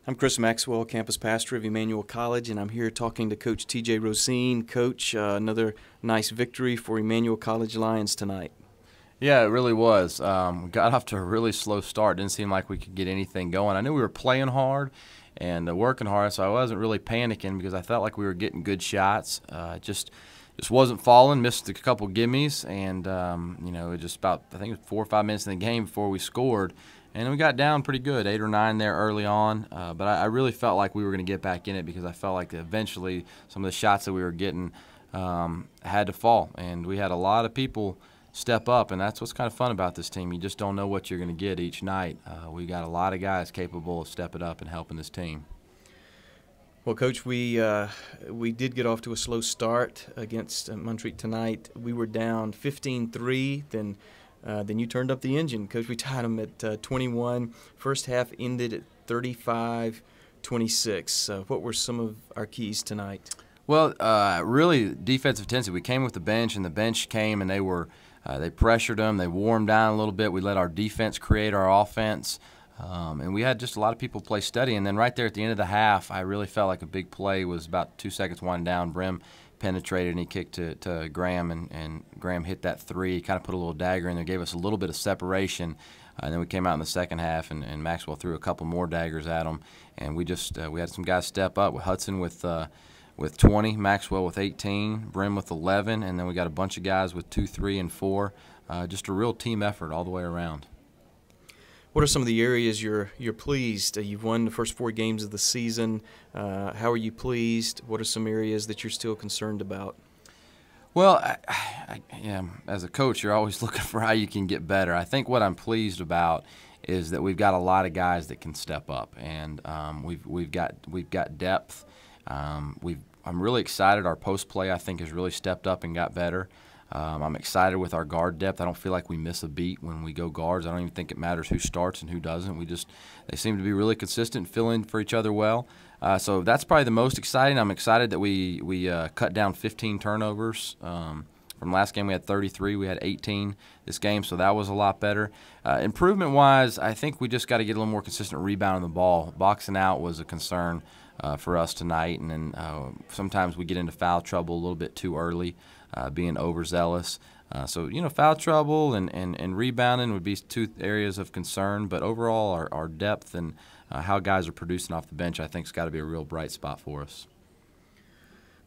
I'm Chris Maxwell, campus pastor of Emmanuel College, and I'm here talking to Coach T.J. Rosine. Coach, another nice victory for Emmanuel College Lions tonight. Yeah, it really was. We got off to a really slow start. Didn't seem like we could get anything going. I knew we were playing hard and working hard, so I wasn't really panicking because I felt like we were getting good shots. Just wasn't falling. Missed a couple gimmies, and it just about, I think it was 4 or 5 minutes in the game before we scored. And we got down pretty good, 8 or 9 there early on. But I really felt like we were going to get back in it because I felt like eventually some of the shots that we were getting had to fall. And we had a lot of people step up, and that's what's kind of fun about this team. You just don't know what you're going to get each night. We got a lot of guys capable of stepping up and helping this team. Well, Coach, we did get off to a slow start against Montreat tonight. We were down 15-3, then you turned up the engine. Coach, we tied them at 21. First half ended at 35-26. What were some of our keys tonight? Well, really defensive intensity. We came with the bench, and the bench came, and they pressured them. They wore them down a little bit. We let our defense create our offense. And we had just a lot of people play steady. And then right there at the end of the half, I really felt like a big play was about 2 seconds winding down. Brim penetrated, and he kicked to Graham, and Graham hit that three. He kind of put a little dagger in there, gave us a little bit of separation. And then we came out in the second half, and Maxwell threw a couple more daggers at him. And we had some guys step up. Hudson with 20, Maxwell with 18, Brim with 11, and then we got a bunch of guys with 2, 3, and 4. Just a real team effort all the way around. What are some of the areas you're pleased? You've won the first 4 games of the season. How are you pleased? What are some areas that you're still concerned about? Well, as a coach, you're always looking for how you can get better. I think what I'm pleased about is that we've got a lot of guys that can step up, and we've got depth. I'm really excited. Our post play, I think, has really stepped up and got better. I'm excited with our guard depth. I don't feel like we miss a beat when we go guards. I don't even think it matters who starts and who doesn't. They seem to be really consistent, fill in for each other well. So that's probably the most exciting. I'm excited that we cut down 15 turnovers. From last game we had 33. We had 18 this game, so that was a lot better. Improvement-wise, I think we just got to get a little more consistent rebounding the ball. Boxing out was a concern for us tonight, and then sometimes we get into foul trouble a little bit too early, being overzealous. So foul trouble and rebounding would be 2 areas of concern, but overall our depth and how guys are producing off the bench, I think, has got to be a real bright spot for us.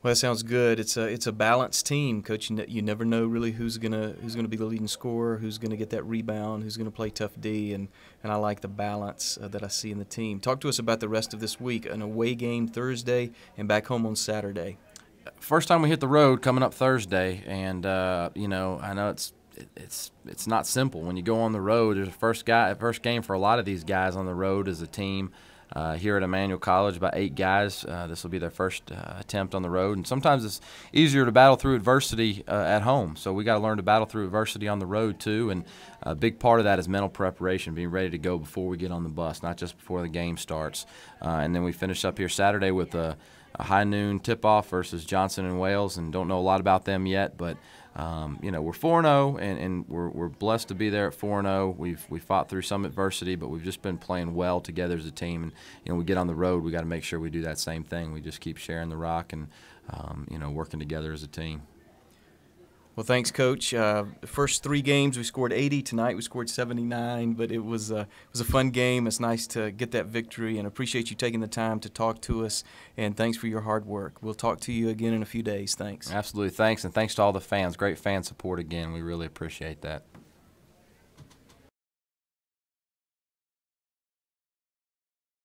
Well, that sounds good. It's a balanced team, Coach. You never know really who's gonna be the leading scorer, who's gonna get that rebound, who's gonna play tough D, and I like the balance that I see in the team. Talk to us about the rest of this week. An away game Thursday and back home on Saturday. First time we hit the road coming up Thursday, and I know it's not simple when you go on the road. There's a first game for a lot of these guys on the road as a team. Here at Emmanuel College, about 8 guys. This will be their first attempt on the road, and sometimes it's easier to battle through adversity at home. So we got to learn to battle through adversity on the road too, and a big part of that is mental preparation, being ready to go before we get on the bus, not just before the game starts. And then we finish up here Saturday with a high noon tip-off versus Johnson and Wales, and don't know a lot about them yet, but we're 4-0, and we're blessed to be there at 4-0. We fought through some adversity, but we've just been playing well together as a team. And we get on the road, we got to make sure we do that same thing. We just keep sharing the rock and working together as a team. Well, thanks, Coach. The first 3 games we scored 80. Tonight we scored 79, but it was a fun game. It's nice to get that victory, and appreciate you taking the time to talk to us, and thanks for your hard work. We'll talk to you again in a few days. Thanks. Absolutely, thanks, and thanks to all the fans. Great fan support again. We really appreciate that.